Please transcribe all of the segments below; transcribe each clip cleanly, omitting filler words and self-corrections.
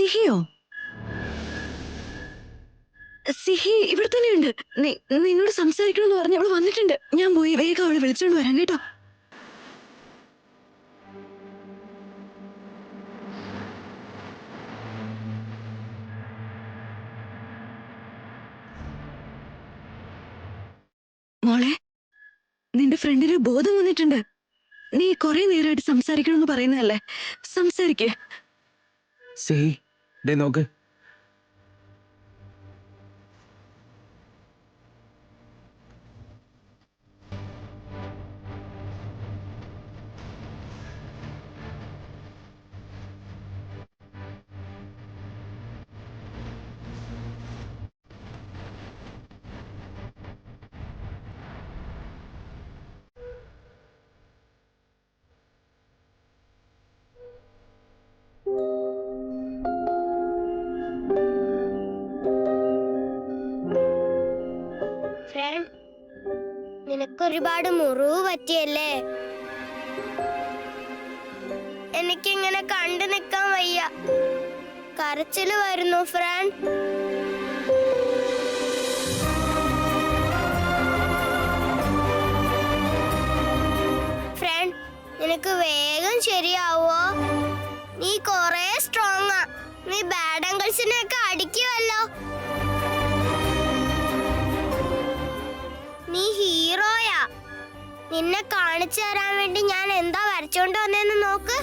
സിഹിയോ? സിഹി ഇവിടെ തന്നെയുണ്ട്. നിന്നോട് സംസാരിക്കണമെന്ന് പറഞ്ഞ് അവള് വന്നിട്ടുണ്ട്. ഞാൻ പോയി വേഗം അവളെ വിളിച്ചോണ്ട് വരാം കേട്ടോ. മോളെ, നിന്റെ ഫ്രണ്ടിന് ബോധം വന്നിട്ടുണ്ട്. നീ കുറെ നേരമായിട്ട് സംസാരിക്കണമെന്ന് പറയുന്നതല്ലേ, സംസാരിക്കേ. സിഹി, ദേ നോക്ക്. നിനക്കൊരുപാട് മുറിവ് പറ്റിയല്ലേ? എനിക്കിങ്ങനെ കണ്ടു നിൽക്കാൻ വയ്യ. കരച്ചില് വരുന്നു ഫ്രണ്ട്. ഫ്രണ്ട്, നിനക്ക് വേഗം ശരിയാവോ? നീ കൊറേ സ്ട്രോങ്ങാ. നീ ബാഡ് അങ്കിൾസിനെയൊക്കെ അടിക്കുമല്ലോ. നീ ഹീറോയാ. നിന്നെ കാണിച്ചു തരാൻ വേണ്ടി ഞാൻ എന്താ വരച്ചോണ്ട് വന്നേന്ന് നോക്ക്.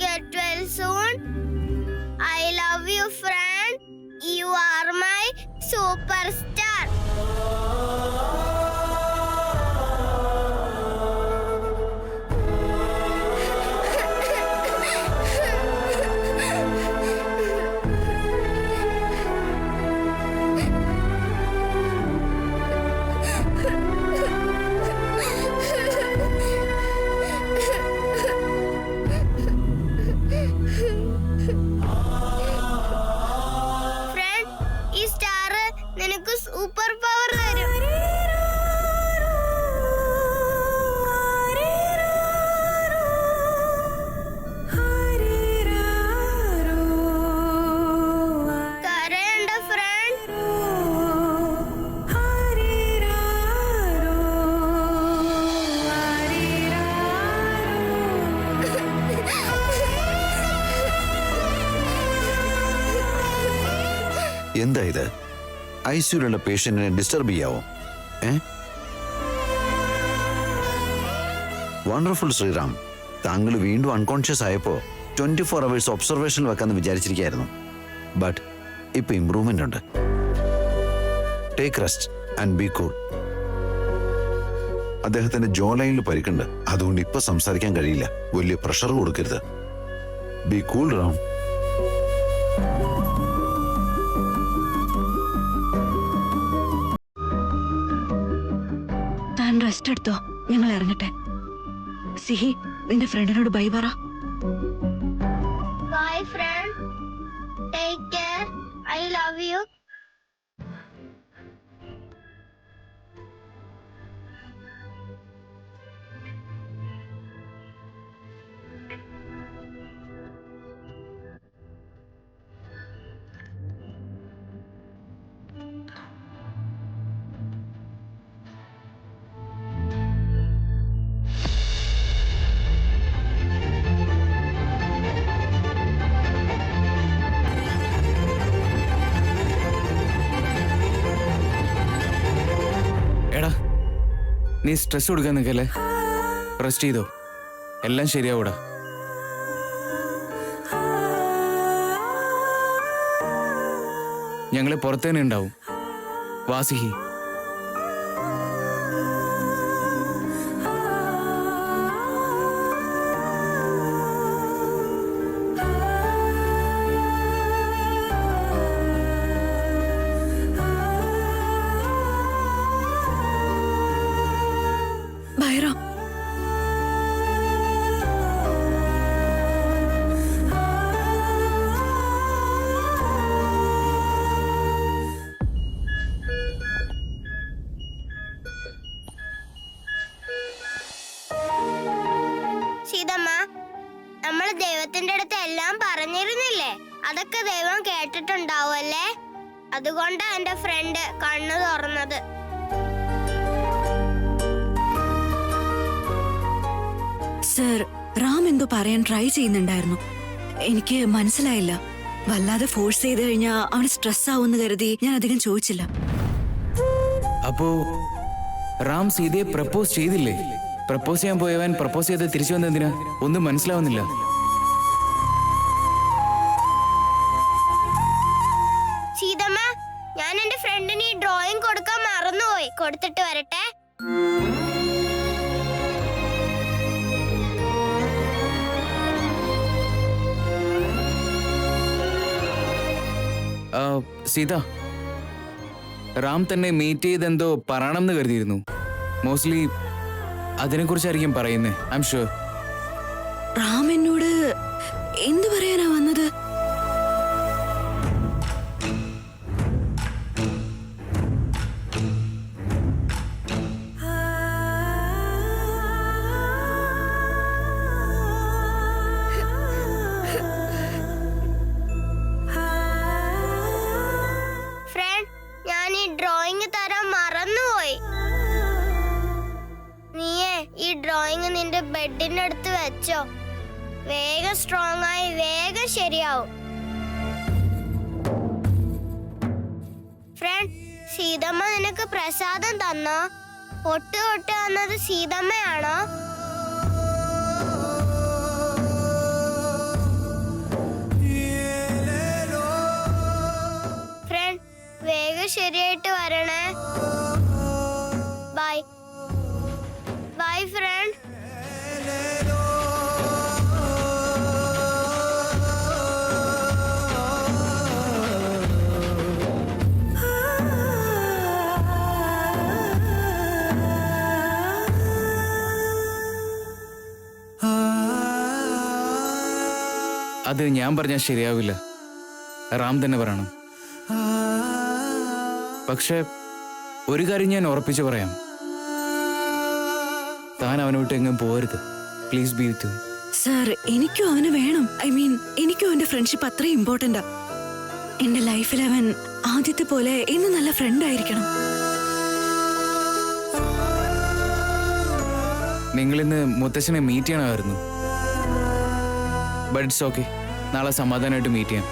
Get well soon. I love you, friend. You are my superstar. Friend, ഈ സ്റ്റാർ നിനക്ക് സൂപ്പർ പവർ തരും. കരയണ്ട ഫ്രണ്ട്. എന്താ ഇത്? ഐസിയുലുള്ള പേഷ്യന്റിനെ ഡിസ്റ്റർബ് ചെയ്യാവോ? വണ്ടർഫുൾ ശ്രീറാം, താങ്കൾ വീണ്ടും അൺകോൺഷ്യസ് ആയപ്പോ 24 hours ഒബ്സർവേഷനിൽ വെക്കാന്ന് വിചാരിച്ചിരിക്കുകയായിരുന്നു. ബട്ട് ഇപ്പൊ ഇംപ്രൂവ്മെന്റ് ഉണ്ട്. Take rest and be cool. അദ്ദേഹത്തിന്റെ ജോ ലൈനിൽ പരിക്കുണ്ട്, അതുകൊണ്ട് ഇപ്പൊ സംസാരിക്കാൻ കഴിയില്ല. വലിയ പ്രഷർ കൊടുക്കരുത്. B cool Ram. താൻ റെസ്റ്റ് എടുത്തോ, ഞങ്ങൾ ഇറങ്ങട്ടെ. സിഹി, നിന്റെ ഫ്രണ്ടിനോട് ബൈ പറ. Bye, friend. Take care. I love you. എടാ, നീ സ്ട്രെസ് കൊടുക്കാൻ നിൽക്കല്ലേ. റെസ്റ്റ് ചെയ്തോ, എല്ലാം ശരിയാവൂടാ. ഞങ്ങള് പുറത്തേനെ ഉണ്ടാവും. വാസിഹി, നമ്മൾ ദൈവത്തിന്റെ അടുത്ത് എല്ലാം പറഞ്ഞിരുന്നില്ലേ? അതൊക്കെ ദൈവം കേട്ടിട്ടുണ്ടാവുമല്ലേ? അതുകൊണ്ടാ എന്റെ ഫ്രണ്ട് കണ്ണു തുറന്നത്. സർ, റാം എന്തോ പറയാൻ ട്രൈ ചെയ്യുന്നുണ്ടായിരുന്നു. എനിക്ക് മനസ്സിലായില്ല. വല്ലാതെ ഫോഴ്സ് ചെയ്ത് കഴിഞ്ഞാൽ അവന് സ്ട്രെസ് ആവുമെന്ന് കരുതി ഞാൻ അധികം ചോദിച്ചില്ല. അപ്പോ റാം സീതയെ പ്രപ്പോസ് ചെയ്തില്ലേ? പ്രപ്പോസ് ചെയ്യാൻ പോയവൻ പ്രപ്പോസ് ചെയ്ത് തിരിച്ചു വന്നെന്തിനാ? ഒന്നും മനസ്സിലാവുന്നില്ല. സീതമ്മ, ഞാൻ എന്റെ ഫ്രണ്ടിന് ഈ ഡ്രോയിങ് കൊടുക്കാൻ മറന്നുപോയി. കൊടുത്തിട്ട് വരട്ടെ. സീത, റാം തന്നെ മീറ്റ് ചെയ്ത് എന്തോ പറയണമെന്ന് കരുതിയിരുന്നു. മോസ്റ്റ്ലി അതിനെക്കുറിച്ചായിരിക്കും പറയുന്നേ. I am sure. റാം എന്നോട് എന്തു പറയാനാ വന്നത്? ഫ്രണ്ട്, ഞാൻ ഈ ഡ്രോയിങ് തരാൻ മറന്നുപോയി. നീയേ ഈ ഡ്രോയിങ് നിന്റെ ബെഡിന്റെ അടുത്ത് വെച്ചോ. വേഗം സ്ട്രോങ് ആയി വേഗം ശരിയാവും. ഫ്രണ്ട്, സീതമ്മ നിനക്ക് പ്രസാദം തന്നോ? പൊട്ട് തൊട്ട് തന്നത് സീതമ്മയാണോ? ഫ്രണ്ട്, വേഗം ശരിയായിട്ട് വരണേ. Bye bye friend. അത് ഞാൻ പറഞ്ഞാൽ ശരിയാവില്ല. റാം തന്നെ പറയണം. പക്ഷെ ഒരു കാര്യം ഞാൻ ഉറപ്പിച്ചു പറയാം. താൻ അവനെ വിട്ട് എങ്ങും പോകരുത്. Please be with. സർ, എനിക്കും അവന് വേണം. ഐ മീൻ, എനിക്കും അവന്റെ ഫ്രണ്ട്ഷിപ്പ് അത്രയും ഇമ്പോർട്ടന്റാ. എന്റെ ലൈഫിൽ അവൻ ആദ്യത്തെ പോലെ ഇന്ന് നല്ല ഫ്രണ്ട് ആയിരിക്കണം. നിങ്ങളിന്ന് മുത്തശ്ശനെ മീറ്റ് ചെയ്യണമായിരുന്നു. But it's okay. നാളെ സമാധാനമായിട്ട് മീറ്റ് ചെയ്യാം.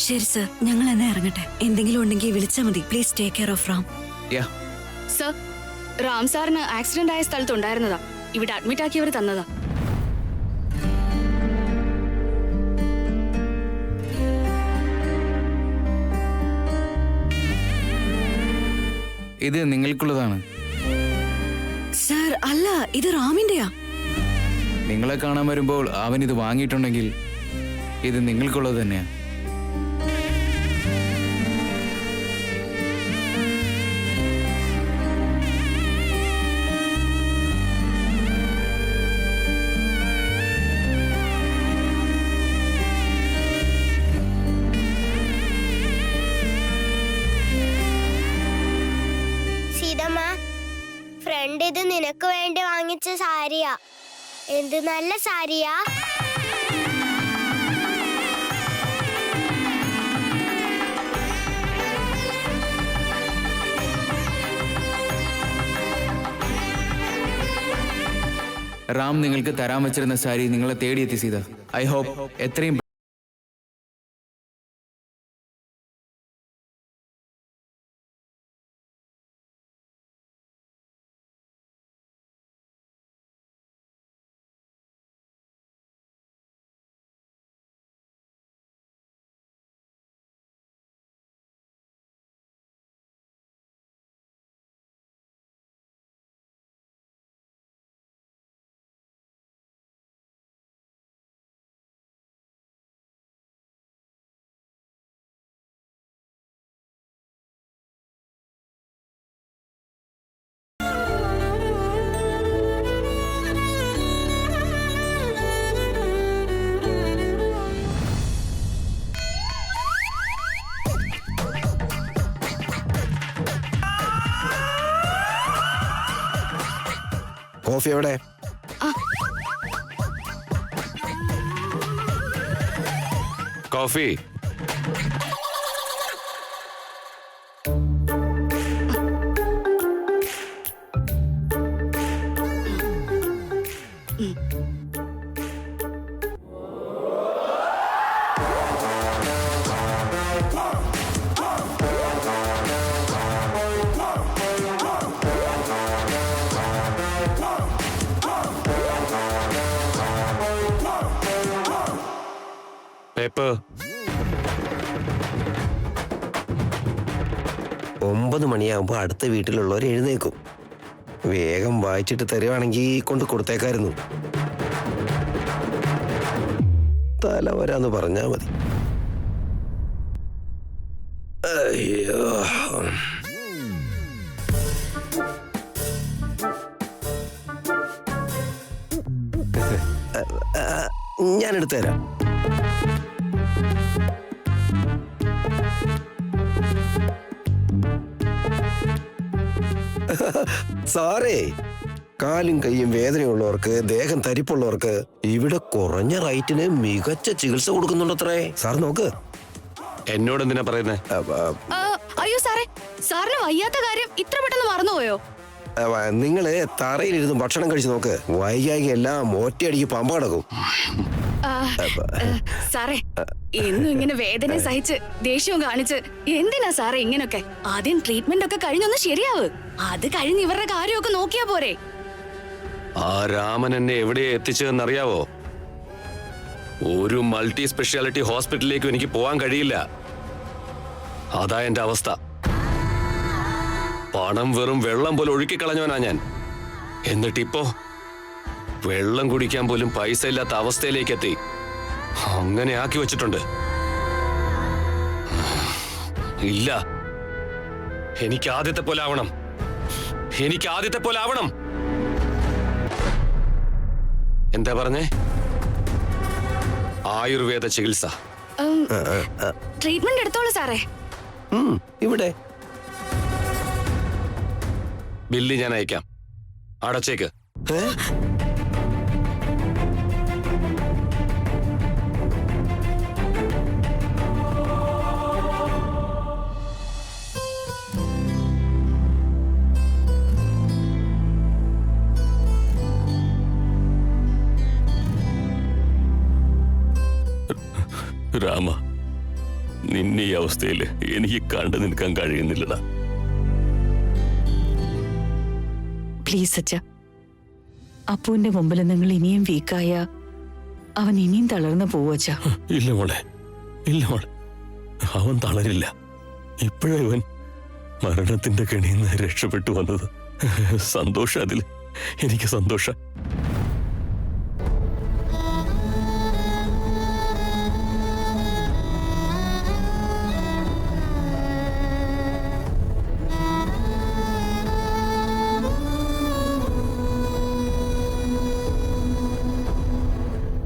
ശരി സർ, ഞങ്ങൾ എന്നെ ഇറങ്ങട്ടെ. എന്തെങ്കിലും ഉണ്ടെങ്കിൽ വിളിച്ചാൽ മതി. Please take care of Ram. Yeah. Sir, Ram സാറിന് ആക്സിഡന്റ് ആയ സ്ഥലത്ത് ഉണ്ടായിരുന്നതാ. ഇവിടെ അഡ്മിറ്റ് ആക്കിയവർ തന്നതാ. ഇത് നിങ്ങൾക്കുള്ളതാണ്. സർ, അല്ല, ഇത് റാമിന്റെയാ. നിങ്ങളെ കാണാൻ വരുമ്പോൾ അവൻ ഇത് വാങ്ങിയിട്ടുണ്ടെങ്കിൽ ഇത് നിങ്ങൾക്കുള്ളത് തന്നെയാ. സീതമ്മ, ഫ്രണ്ട് ഇത് നിനക്ക് വേണ്ടി വാങ്ങിച്ച സാരിയാ. എന്ത് നല്ല സാരിയാ. റാം നിങ്ങൾക്ക് തരാൻ വെച്ചിരുന്ന സാരി നിങ്ങളെ തേടിയെത്തി സീത. ഐ ഹോപ്പ് എത്രയും കോഫി എവിടെ? കോഫി. പേപ്പർ. 9 മണിയാകുമ്പോൾ അടുത്ത വീട്ടിലുള്ളവർ എഴുന്നേക്കും. വേഗം വായിച്ചിട്ട് തരുവാണെങ്കിൽ കൊണ്ട് കൊടുത്തേക്കായിരുന്നു. തല വരാന്ന് പറഞ്ഞാ മതി. അയ്യോ, ഞാൻ എടുത്തു തരാം. സാറേ, കാലും കൈയും വേദനയുള്ളവർക്ക്, ദേഹം തരിപ്പുള്ളവർക്ക് ഇവിടെ കുറഞ്ഞ റേറ്റിന് മികച്ച ചികിത്സ കൊടുക്കുന്നുണ്ടത്രേ. സാർ നോക്ക്. എന്നോട് എന്തിനാ പറയുന്നേ? അയ്യോ സാറേ, സാറിന് വയ്യാത്ത കാര്യം ഇത്ര പെട്ടെന്ന് മറന്നുപോയോ? നിങ്ങള് തറയിലിരുന്ന് ഭക്ഷണം കഴിച്ചു നോക്ക്. വൈകായി എല്ലാം ഒറ്റയടിക്ക് പമ്പ കിടക്കും. സാറേ, എന്നും ഇങ്ങനെ വേദന സഹിച്ച് ദേഷ്യവും കാണിച്ച് എന്തിനാ സാറേ ഇങ്ങനൊക്കെ? ആദ്യം ട്രീറ്റ്മെന്റ് ഒക്കെ കഴിഞ്ഞൊന്ന് ശരിയാവ്. അത് കഴിഞ്ഞ് ഇവരുടെ കാര്യമൊക്കെ നോക്കിയാ പോരെ? ആ രാമൻ എന്നെ എവിടെയാ എത്തിച്ചതെന്നറിയാവോ? ഒരു മൾട്ടി സ്പെഷ്യാലിറ്റി ഹോസ്പിറ്റലിലേക്കും എനിക്ക് പോവാൻ കഴിയില്ല. അതാ എന്റെ അവസ്ഥ. പണം വെറും വെള്ളം പോലെ ഒഴുക്കിക്കളഞ്ഞവനാ ഞാൻ. എന്നിട്ടിപ്പോ വെള്ളം കുടിക്കാൻ പോലും പൈസ ഇല്ലാത്ത അവസ്ഥയിലേക്ക് എത്തി. അങ്ങനെ ആക്കി വെച്ചിട്ടുണ്ട്. ഇല്ല, എനിക്ക് ആദ്യത്തെ പോലെ ആവണം. എനിക്ക് ആദ്യത്തെ പോലെ ആവണം. എന്താ പറഞ്ഞേ? ആയുർവേദ ചികിത്സ. ട്രീറ്റ്മെന്റ് എടുത്തോളൂ സാറേ. ഇവിടെ ബില്ല് ഞാൻ അയക്കാം. അടച്ചേക്ക്. രാമ, നിന്നെ ഈ അവസ്ഥയിൽ എനിക്ക് കണ്ടു നിൽക്കാൻ കഴിയുന്നില്ലടാ. പ്ലീസ് അച്ഛ, അപ്പുവിന്റെ മുമ്പിൽ നിങ്ങൾ ഇനിയും വീക്കായ അവൻ ഇനിയും തളർന്നു പോവച്ച. ഇല്ല മോളെ, ഇല്ല മോളെ, അവൻ തളരില്ല. ഇപ്പോഴേ അവൻ മരണത്തിന്റെ കെണിയിൽ നിന്ന് രക്ഷപ്പെട്ടു വന്നത്. സന്തോഷം, അതിൽ എനിക്ക് സന്തോഷം.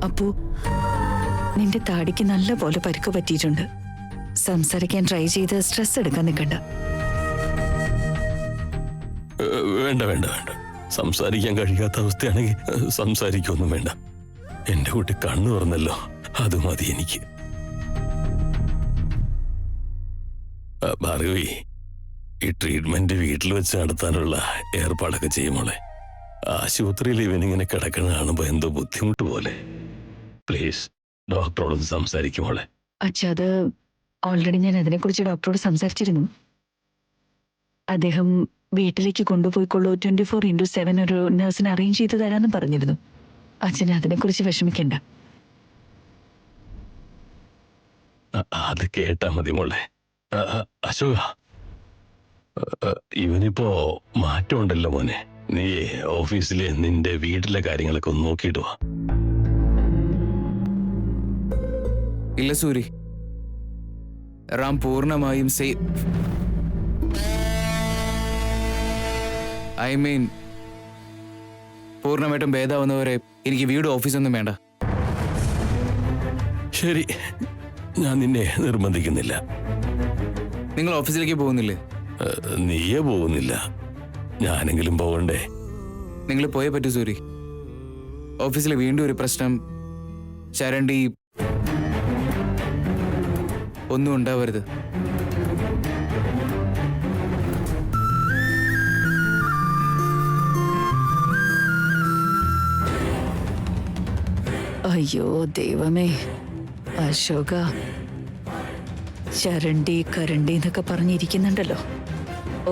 അപ്പു, നിന്റെ താടിക്ക് നല്ല പോലെ പരിക്ക് പറ്റിയിട്ടുണ്ട്. സംസാരിക്കാൻ ട്രൈ ചെയ്ത് സ്ട്രെസ് എടുക്കാൻ നിൽക്കണ്ട. വേണ്ട വേണ്ട വേണ്ട, സംസാരിക്കാൻ കഴിയാത്ത അവസ്ഥയാണെങ്കിൽ സംസാരിക്കൊന്നും വേണ്ട. എന്റെ കുട്ടി കണ്ണു തുറന്നല്ലോ, അത് മതി എനിക്ക്. ഭാർഗവി, ഈ ട്രീറ്റ്മെന്റ് വീട്ടിൽ വെച്ച് നടത്താനുള്ള ഏർപ്പാടൊക്കെ ചെയ്യുമോളെ. ആശുപത്രിയിൽ ഇവനിങ്ങനെ കിടക്കണ കാണുമ്പോ എന്തോ ബുദ്ധിമുട്ട് പോലെ. പ്ലീസ് ഡോക്ടറോട് സംസാരിക്കുമോളെ. അച്ഛാ, അത് ഓൾറെഡി ഞാൻ അതിനെക്കുറിച്ച് ഡോക്ടറോട് സംസാരിച്ചിരുന്നു. അദ്ദേഹം വീട്ടിലേക്ക് കൊണ്ടുപോയിക്കൊള്ളൂ, 24/7 ഒരു നഴ്സിനെ അറേഞ്ച് ചെയ്ത് തരാമെന്ന് പറഞ്ഞിരുന്നു. അച്ഛനെ അതിനെക്കുറിച്ച് വിഷമിക്കണ്ട. അത് കേട്ടാ മതി മോളെ. അശോക, ഇവനിപ്പോ മാറ്റമുണ്ടല്ലോ മോനെ. നീ ഓഫീസിലെ നിന്റെ വീട്ടിലെ കാര്യങ്ങളൊക്കെ ഒന്ന് നോക്കിയിട്ട് വാ. ഇല്ല സൂരി, റാം പൂർണ്ണമായും പൂർണ്ണമായിട്ടും ഭേദാവുന്നവരെ എനിക്ക് വീട് ഓഫീസൊന്നും വേണ്ട. ശരി, ഞാൻ നിന്നെ നിർബന്ധിക്കുന്നില്ല. നിങ്ങൾ ഓഫീസിലേക്ക് പോകുന്നില്ലേ? നീയേ പോകുന്നില്ല, ഞാനെങ്കിലും പോകണ്ടേ? നിങ്ങൾ പോയേ പറ്റൂ സൂരി. ഓഫീസിൽ വീണ്ടും ഒരു പ്രശ്നം, ചരണ്ടി, ഒന്നും ഉണ്ടാവരുത്. അയ്യോ ദൈവമേ, അശോക ചരണ്ടി കരണ്ടി എന്നൊക്കെ പറഞ്ഞിരിക്കുന്നുണ്ടല്ലോ.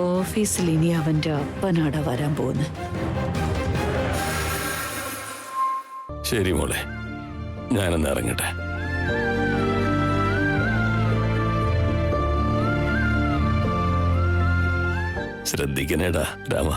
ഓഫീസിൽ ഇനി അവന്റെ അപ്പനാടാ വരാൻ പോകുന്നത്. ശരി മോളെ, ഞാനൊന്ന് ഇറങ്ങട്ടെ. ശ്രദ്ധിക്കണേടാ രാമ.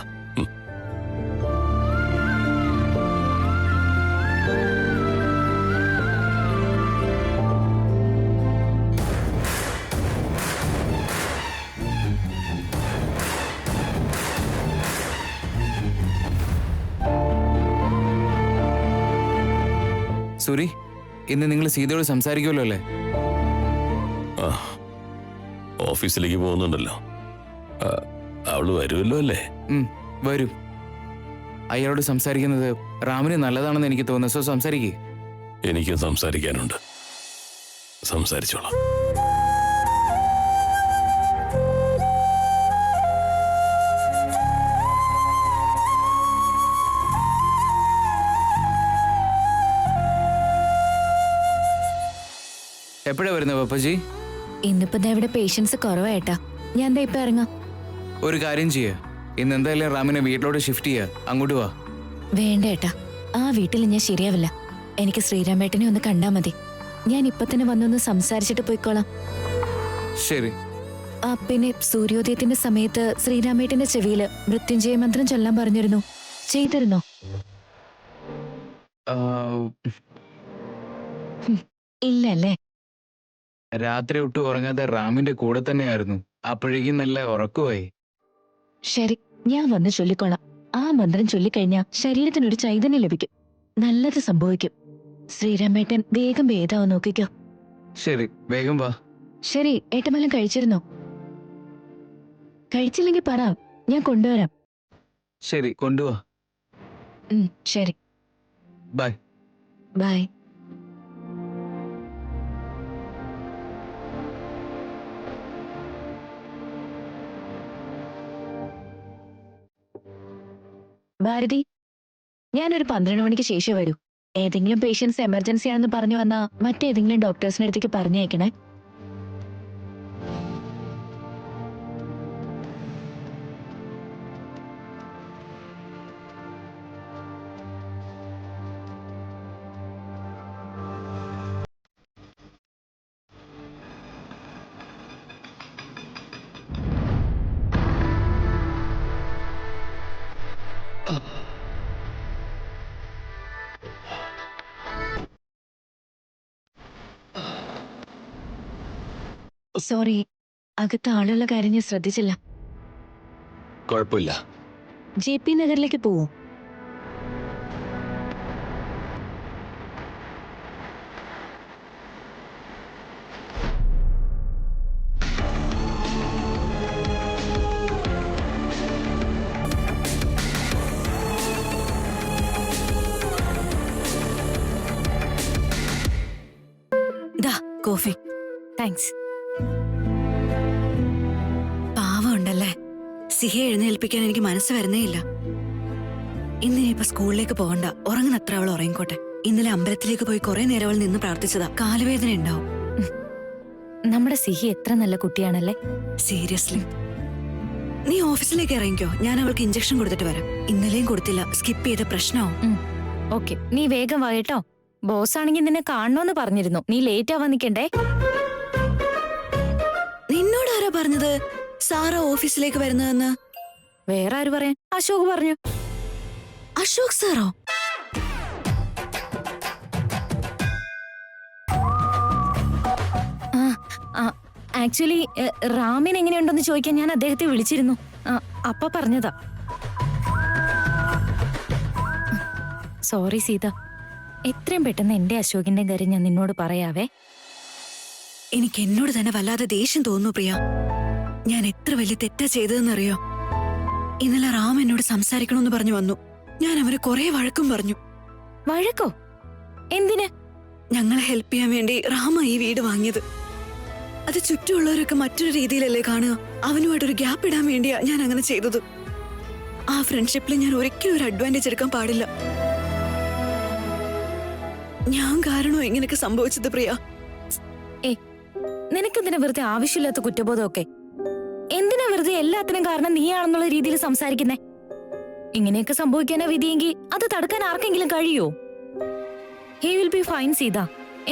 സൂരി, ഇന്ന് നിങ്ങൾ സീതയോട് സംസാരിക്കുമല്ലോ അല്ലേ? ആ, ഓഫീസിലേക്ക് പോകുന്നുണ്ടല്ലോ. അവള് വരുമല്ലോ അല്ലേ? വരും. അയാളോട് സംസാരിക്കുന്നത് റാമിന് നല്ലതാണെന്ന് എനിക്ക് തോന്നുന്നു. സോ സംസാരിക്കേ. എനിക്കും സംസാരിക്കാനുണ്ട്. സംസാരിച്ചോളാം. എപ്പോഴാ വരുന്നത് പപ്പജി? ഇന്നിപ്പോ ഇവിടെ പേഷ്യൻസ് കുറവായിട്ടാ. ഞാൻ ദേ ഇപ്പൊ ഇറങ്ങാം. ഒരു കാര്യം ചെയ്യ, ഇന്ന് എന്തായാലും റാമിനെ വീട്ടിലോട്ട് ഷിഫ്റ്റ് ചെയ്യാ. അങ്ങോട്ട് വാ. വേണ്ട ഏട്ടാ, ആ വീട്ടിൽ ഞാൻ ശരിയാവില്ല. എനിക്ക് ശ്രീരാമേട്ടനെ ഒന്ന് കണ്ടാ മതി. ഞാൻ ഇപ്പൊ തന്നെ വന്നൊന്ന് സംസാരിച്ചിട്ട് പോയിക്കോളാം. ശരി. ആ പിന്നെ സൂര്യോദയത്തിന്റെ സമയത്ത് ശ്രീരാമേട്ടന്റെ ചെവിയില് മൃത്യുഞ്ജയ മന്ത്രം ചൊല്ലാൻ പറഞ്ഞിരുന്നു. ചെയ്തിരുന്നോ? ഇല്ല അല്ലേ? രാത്രി ഒട്ടും ഉറങ്ങാതെ റാമിന്റെ കൂടെ തന്നെയായിരുന്നു. അപ്പോഴേക്കും നല്ല ഉറക്കമായി. ശരി, ഞാൻ വന്ന് ചൊല്ലിക്കോളാം. ആ മന്ത്രം ചൊല്ലിക്കഴിഞ്ഞാൽ ശരീരത്തിനൊരു ചൈതന്യം ലഭിക്കും. നല്ലത് സംഭവിക്കും. ശ്രീരാമേട്ടൻ വേഗം ഭേദാവും നോക്കിക്കോ. ശരി, വേഗം വാ. ശരി, ഏട്ടമെല്ലാം കഴിച്ചിരുന്നോ? കഴിച്ചില്ലെങ്കിൽ പറ, ഞാൻ കൊണ്ടുവരാം. ശരി, കൊണ്ടുവാ. ശരി, ബൈ. ബൈ. ഭാരതി, ഞാനൊരു 12 മണിക്ക് ശേഷം വരൂ. ഏതെങ്കിലും പേഷ്യൻസ് എമർജൻസി ആണെന്ന് പറഞ്ഞു വന്നാ മറ്റേതെങ്കിലും ഡോക്ടേഴ്സിന്റെ അടുത്തേക്ക് പറഞ്ഞയക്കണേ. സോറി, അകത്ത് ആളുള്ള കാര്യം ഞാൻ ശ്രദ്ധിച്ചില്ല. കുഴപ്പമില്ല. JP നഗറിലേക്ക് പോവോ? ദാ കോഫി. താങ്ക്സ്. പാവമുണ്ടല്ലേ, സിഹയെ എഴുന്നേൽപ്പിക്കാൻ എനിക്ക് മനസ്സ് വരുന്നേയില്ല. ഇന്നിനിപ്പോ സ്കൂളിലേക്ക് പോകണ്ട, ഉറങ്ങുന്നത്ര അവൾ ഉറങ്ങിക്കോട്ടെ. ഇന്നലെ അമ്പലത്തിലേക്ക് പോയി കുറെ നേരം അവൾ നിന്ന് പ്രാർത്ഥിച്ചതാ. കാലുവേദന ഉണ്ടാവും. നമ്മുടെ സിഹി എത്ര നല്ല കുട്ടിയാണല്ലേ. സീരിയസ്ലി. നീ ഓഫീസിലേക്ക് ഇറങ്ങിക്കോ, ഞാൻ അവൾക്ക് ഇഞ്ചക്ഷൻ കൊടുത്തിട്ട് വരാം. ഇന്നലെയും കൊടുത്തില്ല, സ്കിപ്പ് ചെയ്ത പ്രശ്നമാവും. ഓക്കെ, നീ വേഗം വാ കേട്ടോ. ബോസ് ആണെങ്കിൽ നിന്നെ കാണണോന്ന് പറഞ്ഞിരുന്നു. നീ ലേറ്റ് ആവാൻ നിക്കണ്ടേ. നിന്നോട് ആരാ പറഞ്ഞത് സാറ ഓഫീസിലേക്ക് വരുന്നതെന്ന്? വേറെ ആര് പറയാൻ? അശോക് പറഞ്ഞു. അശോക് സാറോ? ആക്ച്വലി റാമിൻ എങ്ങനെയുണ്ടെന്ന് ചോദിക്കാൻ ഞാൻ അദ്ദേഹത്തെ വിളിച്ചിരുന്നു. അപ്പ പറഞ്ഞതാ. സോറി സീത, എത്രയും പെട്ടെന്ന് എന്റെ അശോകിന്റെ കാര്യം ഞാൻ നിന്നോട് പറയാവേ. എനിക്ക് എന്നോട് തന്നെ വല്ലാതെ ദേഷ്യം തോന്നുന്നു പ്രിയ. ഞാൻ എത്ര വലിയ തെറ്റാ ചെയ്തതെന്നറിയോ? ഇന്നലെ റാം എന്നോട് സംസാരിക്കണമെന്ന് പറഞ്ഞു വന്നു. ഞാൻ അവരെ കുറെ വഴക്കും പറഞ്ഞു. വഴക്കോ? എന്തിന്? ഞങ്ങളെ ഹെൽപ്പ് ചെയ്യാൻ വേണ്ടി റാമ ഈ വീട് വാങ്ങിയത്. അത് ചുറ്റുമുള്ളവരൊക്കെ മറ്റൊരു രീതിയിലല്ലേ കാണുക. അവനുമായിട്ടൊരു ഗ്യാപ്പ് ഇടാൻ വേണ്ടിയാ ഞാൻ അങ്ങനെ ചെയ്തത്. ആ ഫ്രണ്ട്ഷിപ്പിൽ ഞാൻ ഒരിക്കലും ഒരു അഡ്വാൻറ്റേജ് എടുക്കാൻ പാടില്ല. ഞാൻ കാരണോ ഇങ്ങനെയൊക്കെ സംഭവിച്ചത് പ്രിയ? നിനക്കെന്തിനാ വെറുതെ ആവശ്യമില്ലാത്ത കുറ്റബോധമൊക്കെ? എന്തിനാ വെറുതെ എല്ലാത്തിനും കാരണം നീയാണെന്നുള്ള രീതിയിൽ സംസാരിക്കുന്നേ? ഇങ്ങനെയൊക്കെ സംഭവിക്കാനാ വിധിയെങ്കിൽ അത് തടുക്കാൻ ആർക്കെങ്കിലും കഴിയോ? He will be fine Sita.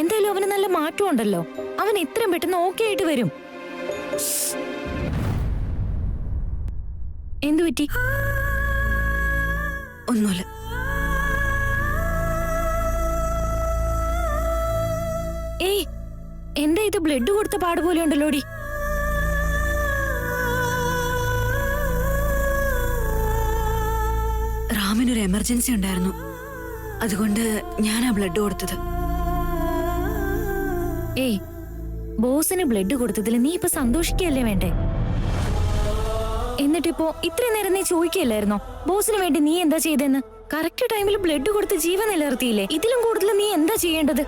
എന്തായാലും അവന് നല്ല മാറ്റം ഉണ്ടല്ലോ. അവൻ എത്രയും പെട്ടെന്ന് ഓക്കെ ആയിട്ട് വരും. എന്തു പറ്റി? ഒന്നുമില്ല. ഏയ്, എന്താ ഇത്? ബ്ലഡ് കൊടുത്ത പാട് പോലെ ഉണ്ടല്ലോടി. റാമിനൊരു എമർജൻസി ഉണ്ടായിരുന്നു, അതുകൊണ്ട് ഞാൻ ആ ബ്ലഡ് കൊടുത്തത്. ഏയ്, ബോസിന് ബ്ലഡ് കൊടുത്തതിൽ നീ ഇപ്പൊ സന്തോഷിക്കല്ലേ വേണ്ടേ? എന്നിട്ടിപ്പോ ഇത്രയും നേരം നീ ചോദിക്കല്ലായിരുന്നോ ബോസിന് വേണ്ടി നീ എന്താ ചെയ്തെന്ന്? കറക്റ്റ് ടൈമിൽ ബ്ലഡ് കൊടുത്ത് ജീവൻ നിലനിർത്തിയില്ലേ? ഇതിലും കൂടുതൽ നീ എന്താ ചെയ്യേണ്ടത്?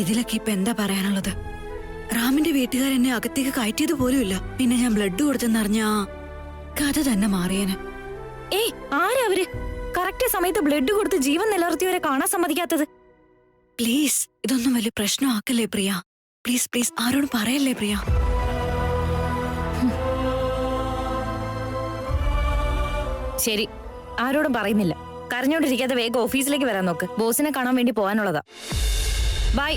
ഇതിലൊക്കെ ഇപ്പൊ എന്താ പറയാനുള്ളത്? റാമിന്റെ വീട്ടുകാരെന്നെ അകത്തേക്ക് കയറ്റിയത് പോലുമില്ല. പിന്നെ ഞാൻ ബ്ലഡ് കൊടുത്തെന്നറിഞ്ഞാ കഥ തന്നെ മാറിയേനെ. ഏയ്, ആരാ അവര് കറക്റ്റ് സമയത്ത് ബ്ലഡ് കൊടുത്ത് ജീവൻ നിലനിർത്തിയവരെ കാണാൻ സമ്മതിക്കാത്തത്? പ്ലീസ്, ഇതൊന്നും വലിയ പ്രശ്നമാക്കല്ലേ പ്രിയ. പ്ലീസ് പ്ലീസ്, ആരോടും പറയല്ലേ പ്രിയ. ശരി, ആരോടും പറയുന്നില്ല. കരഞ്ഞോണ്ടിരിക്കാതെ വേഗം ഓഫീസിലേക്ക് വരാൻ നോക്ക്. ബോസിനെ കാണാൻ വേണ്ടി പോകാനുള്ളതാ. ബൈ.